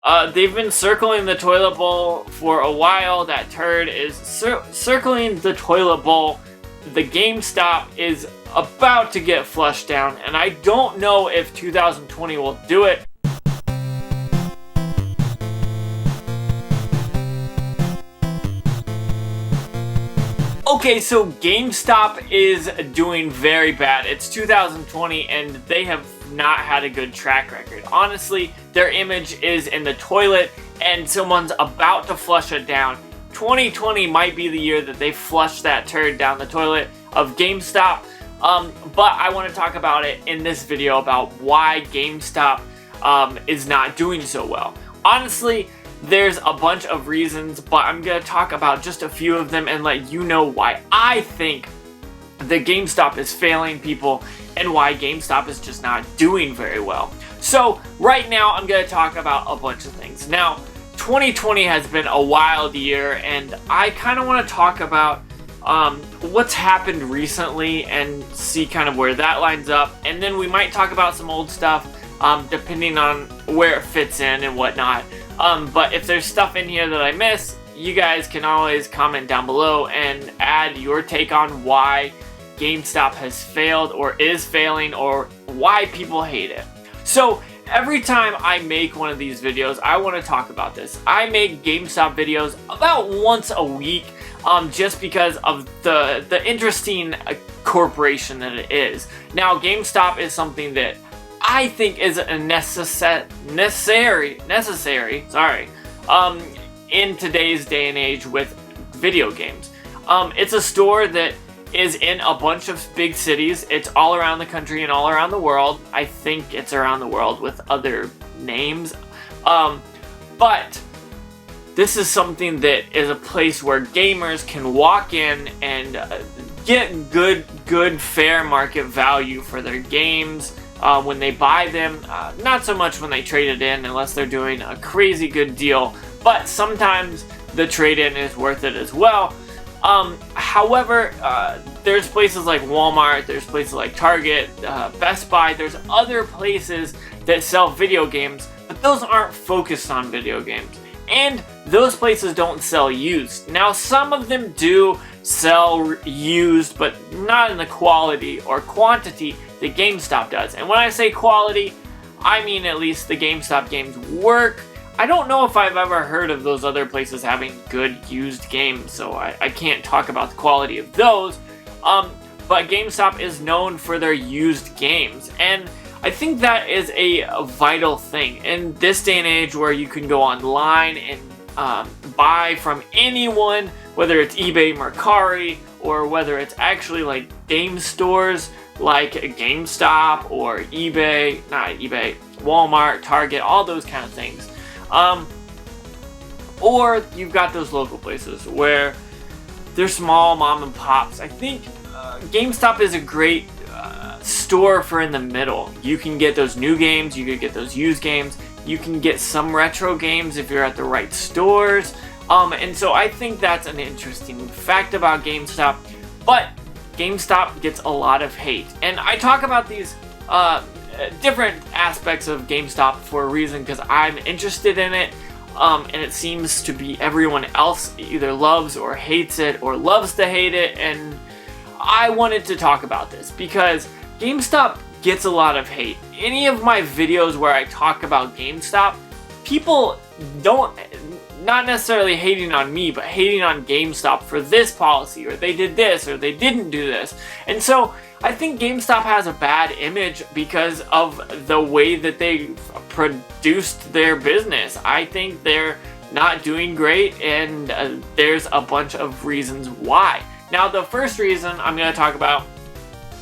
They've been circling the toilet bowl for a while. That turd is circling the toilet bowl. The GameStop is about to get flushed down, and I don't know if 2020 will do it. Okay, so GameStop is doing very bad. It's 2020 and they have not had a good track record. Honestly, their image is in the toilet and someone's about to flush it down. 2020 might be the year that they flush that turd down the toilet of GameStop. But I want to talk about it in this video about why GameStop is not doing so well. Honestly, there's a bunch of reasons, but I'm going to talk about just a few of them and let you know why I think the GameStop is failing people and why GameStop is just not doing very well. So right now I'm going to talk about a bunch of things. Now, 2020 has been a wild year and I kind of want to talk about what's happened recently and see kind of where that lines up, and then we might talk about some old stuff depending on where it fits in and whatnot. But if there's stuff in here that I miss, you guys can always comment down below and add your take on why GameStop has failed or is failing or why people hate it. So every time I make one of these videos, I want to talk about this. I make GameStop videos about once a week just because of the interesting corporation that it is. Now, GameStop is something that I think is a necessary, in today's day and age with video games. It's a store that is in a bunch of big cities. It's all around the country and all around the world. I think it's around the world with other names. But this is something that is a place where gamers can walk in and get good fair market value for their games. When they buy them, not so much when they trade it in unless they're doing a crazy good deal, but sometimes the trade-in is worth it as well. However, there's places like Walmart, there's places like Target, Best Buy, there's other places that sell video games, but those aren't focused on video games. And those places don't sell used. Now, some of them do sell used, but not in the quality or quantity that GameStop does. And when I say quality, I mean at least the GameStop games work. I don't know if I've ever heard of those other places having good used games, so I can't talk about the quality of those. But GameStop is known for their used games, and I think that is a vital thing in this day and age where you can go online and buy from anyone, whether it's eBay, Mercari, or whether it's actually like game stores like GameStop or Walmart, Target, all those kind of things. Or you've got those local places where they're small mom and pops. I think GameStop is a great store for in the middle. You can get those new games, you can get those used games, you can get some retro games if you're at the right stores. And so I think that's an interesting fact about GameStop. But GameStop gets a lot of hate. And I talk about these different aspects of GameStop for a reason, because I'm interested in it. And it seems to be everyone else either loves or hates it or loves to hate it. And I wanted to talk about this because GameStop gets a lot of hate. Any of my videos where I talk about GameStop, people not necessarily hating on me, but hating on GameStop for this policy, or they did this, or they didn't do this. And so I think GameStop has a bad image because of the way that they produced their business. I think they're not doing great, and there's a bunch of reasons why. Now, the first reason I'm going to talk about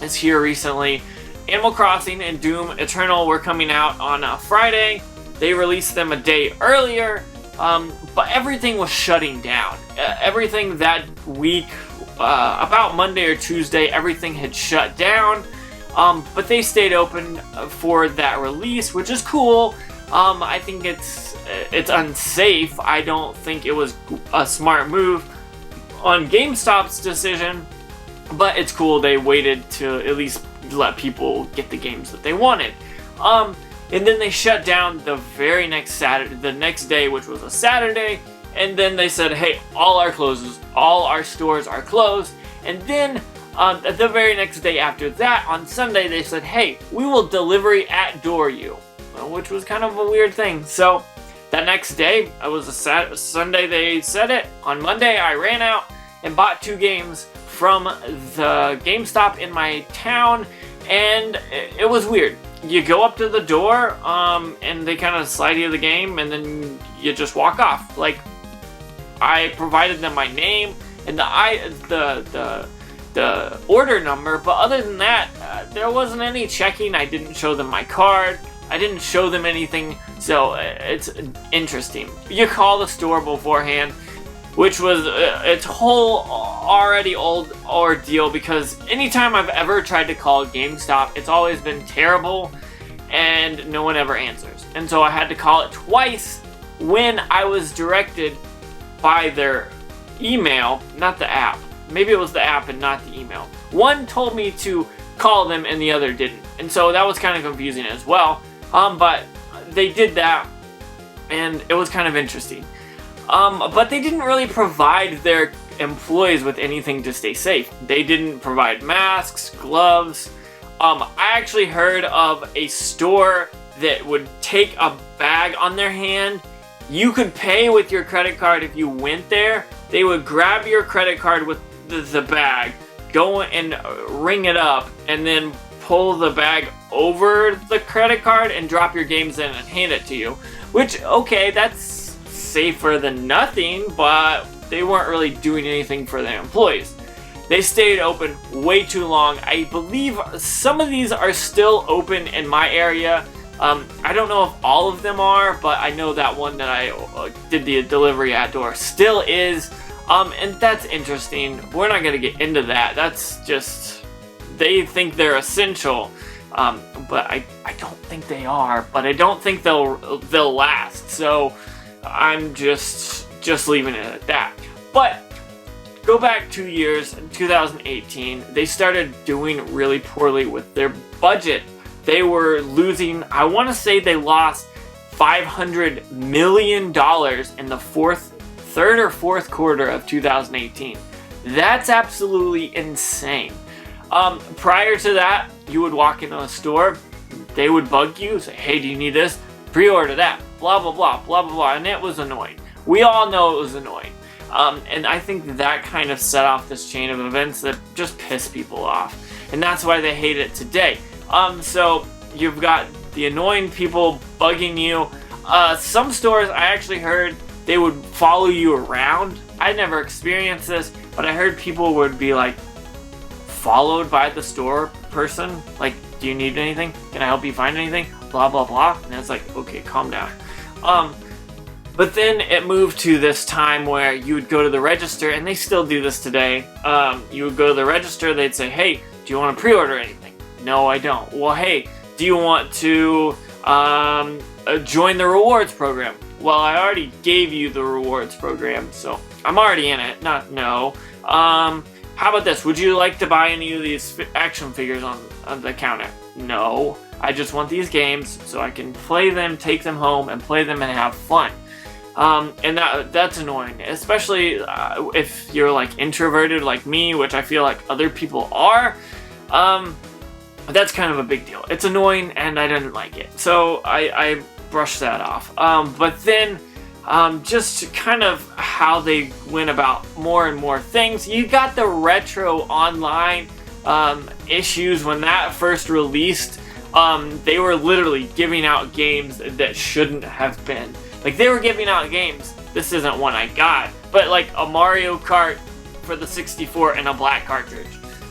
is here recently. Animal Crossing and Doom Eternal were coming out on Friday. They released them a day earlier, but everything was shutting down. Everything that week, about Monday or Tuesday, everything had shut down. But they stayed open for that release, which is cool. I think it's unsafe. I don't think it was a smart move on GameStop's decision, but it's cool they waited to at least let people get the games that they wanted. And then they shut down the very next Saturday, the next day, which was a Saturday. And then they said, hey, all our stores are closed. And then the very next day after that, on Sunday, they said, hey, we will delivery at door you, which was kind of a weird thing. So that next day, it was a Sunday they said it. On Monday, I ran out and bought 2 games from the GameStop in my town, and it was weird. You go up to the door, and they kind of slide you the game, and then you just walk off. Like, I provided them my name and the order number, but other than that, there wasn't any checking. I didn't show them my card. I didn't show them anything, so it's interesting. You call the store beforehand, which was its whole already old ordeal, because anytime I've ever tried to call GameStop, it's always been terrible and no one ever answers. And so I had to call it twice when I was directed by their email, not the app. Maybe it was the app and not the email. One told me to call them and the other didn't. And so that was kind of confusing as well. But they did that and it was kind of interesting. But they didn't really provide their employees with anything to stay safe. They didn't provide masks, gloves. I actually heard of a store that would take a bag on their hand. You could pay with your credit card if you went there. They would grab your credit card with the bag, go and ring it up, and then pull the bag over the credit card and drop your games in and hand it to you. Which, okay, that's safer than nothing, but they weren't really doing anything for their employees. They stayed open way too long. I believe some of these are still open in my area. I don't know if all of them are, but I know that one that I did the delivery at door still is. And that's interesting. We're not going to get into that. That's just, they think they're essential. But I don't think they are, but I don't think they'll last. So I'm just leaving it at that. But go back 2 years, in 2018, they started doing really poorly with their budget. They were losing, I want to say they lost $500 million in the third or fourth quarter of 2018. That's absolutely insane. Prior to that, you would walk into a store, they would bug you, say, hey, do you need this? Pre-order that, blah, blah, blah, blah, blah, blah, and it was annoying. We all know it was annoying. And I think that kind of set off this chain of events that just piss people off. And that's why they hate it today. So you've got the annoying people bugging you. Some stores, I actually heard, they would follow you around. I never experienced this, but I heard people would be like followed by the store person. Like, do you need anything? Can I help you find anything? Blah, blah, blah. And it's like, okay, calm down. But then it moved to this time where you would go to the register, and they still do this today. You would go to the register, they'd say, hey, do you want to pre-order anything? No, I don't. Well, hey, do you want to join the rewards program? Well, I already gave you the rewards program, so I'm already in it. No. How about this? Would you like to buy any of these action figures on the counter? No. I just want these games so I can play them, take them home, and play them and have fun. And that's annoying, especially if you're like introverted like me, which I feel like other people are. That's kind of a big deal. It's annoying and I didn't like it. So I brushed that off. But then just kind of how they went about more and more things. You got the retro online issues when that first released. They were literally giving out games that shouldn't have been. Like, they were giving out games, this isn't one I got, but like a Mario Kart for the 64 and a black cartridge.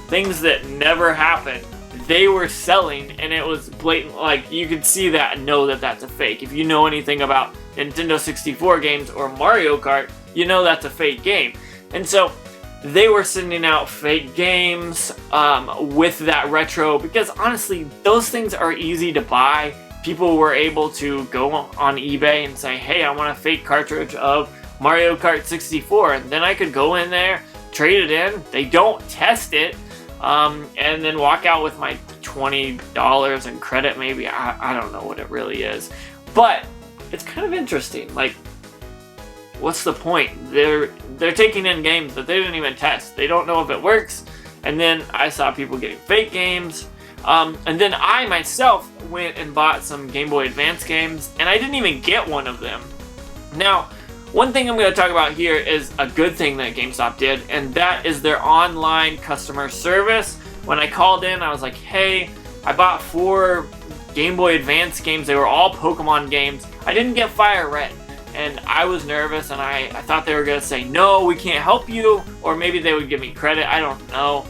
Things that never happened, they were selling, and it was blatant. Like, you could see that and know that that's a fake. If you know anything about Nintendo 64 games or Mario Kart, you know that's a fake game. And so they were sending out fake games with that retro, because honestly, those things are easy to buy. People were able to go on eBay and say, hey, I want a fake cartridge of Mario Kart 64, and then I could go in there, trade it in. They don't test it, and then walk out with my $20 in credit maybe. I don't know what it really is. But it's kind of interesting. Like, what's the point? They're taking in games that they didn't even test. They don't know if it works. And then I saw people getting fake games. And then I myself went and bought some Game Boy Advance games, and I didn't even get one of them. Now, one thing I'm going to talk about here is a good thing that GameStop did, and that is their online customer service. When I called in, I was like, hey, I bought 4 Game Boy Advance games. They were all Pokemon games. I didn't get Fire Red, and I was nervous, and I thought they were going to say, no, we can't help you, or maybe they would give me credit. I don't know.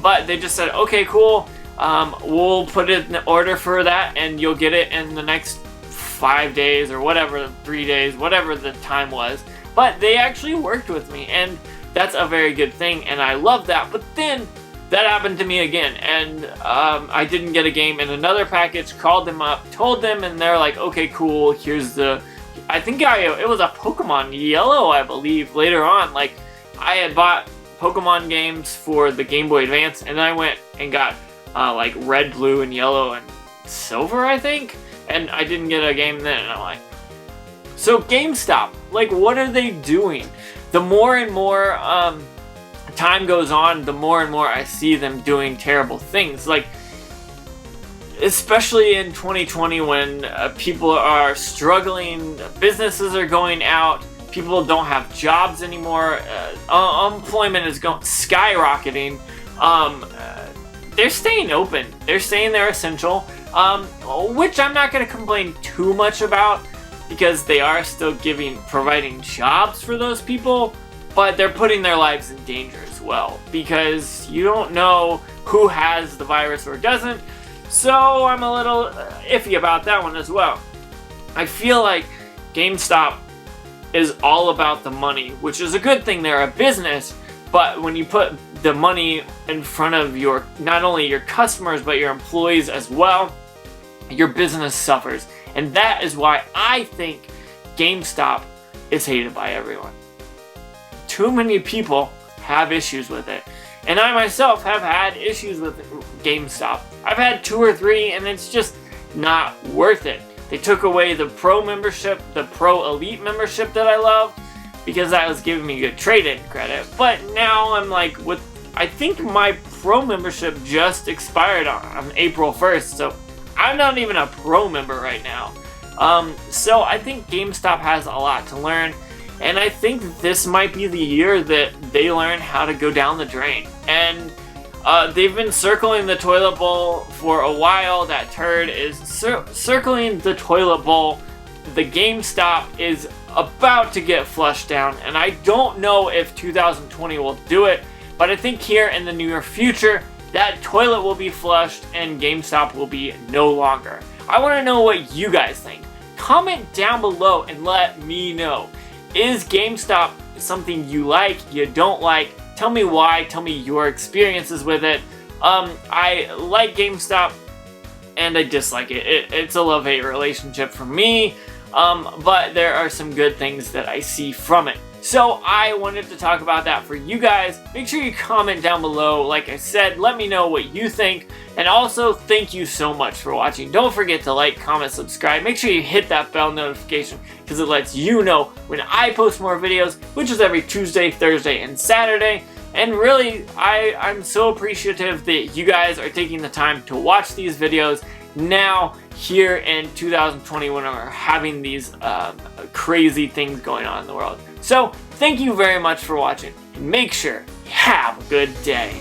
But they just said, okay, cool. We'll put it in the order for that, and you'll get it in the next 5 days or whatever, 3 days, whatever the time was. But they actually worked with me, and that's a very good thing, and I love that. But then that happened to me again, and I didn't get a game in another package. Called them up, told them, and they're like, okay, cool, here's the, I think it was a Pokemon Yellow, I believe, later on. Like, I had bought Pokemon games for the Game Boy Advance, and I went and got like red, blue, and yellow, and silver, I think, and I didn't get a game then, and I'm like, so GameStop, like, what are they doing? The more and more time goes on, the more and more I see them doing terrible things, like, especially in 2020 when people are struggling, businesses are going out, people don't have jobs anymore, unemployment is skyrocketing. They're staying open. They're saying they're essential, which I'm not going to complain too much about because they are still providing jobs for those people, but they're putting their lives in danger as well because you don't know who has the virus or doesn't, so I'm a little iffy about that one as well. I feel like GameStop is all about the money, which is a good thing. They're a business, but when you put the money in front of not only your customers but your employees as well, your business suffers. And that is why I think GameStop is hated by everyone. Too many people have issues with it. And I myself have had issues with GameStop. I've had 2 or 3, and it's just not worth it. They took away the Pro membership, the Pro Elite membership that I loved, because that was giving me good trade-in credit. But now I'm like, I think my Pro membership just expired on April 1st, so I'm not even a Pro member right now. So I think GameStop has a lot to learn, and I think this might be the year that they learn how to go down the drain. And they've been circling the toilet bowl for a while. That turd is circling the toilet bowl. The GameStop is about to get flushed down, and I don't know if 2020 will do it, but I think here in the near future, that toilet will be flushed and GameStop will be no longer. I want to know what you guys think. Comment down below and let me know. Is GameStop something you like, you don't like? Tell me why, tell me your experiences with it. I like GameStop and I dislike it. It's a love-hate relationship for me, but there are some good things that I see from it. So I wanted to talk about that for you guys. Make sure you comment down below. Like I said, let me know what you think. And also, thank you so much for watching. Don't forget to like, comment, subscribe. Make sure you hit that bell notification because it lets you know when I post more videos, which is every Tuesday, Thursday, and Saturday. And really, I'm so appreciative that you guys are taking the time to watch these videos now here in 2020 when we're having these crazy things going on in the world. So, thank you very much for watching, and make sure you have a good day.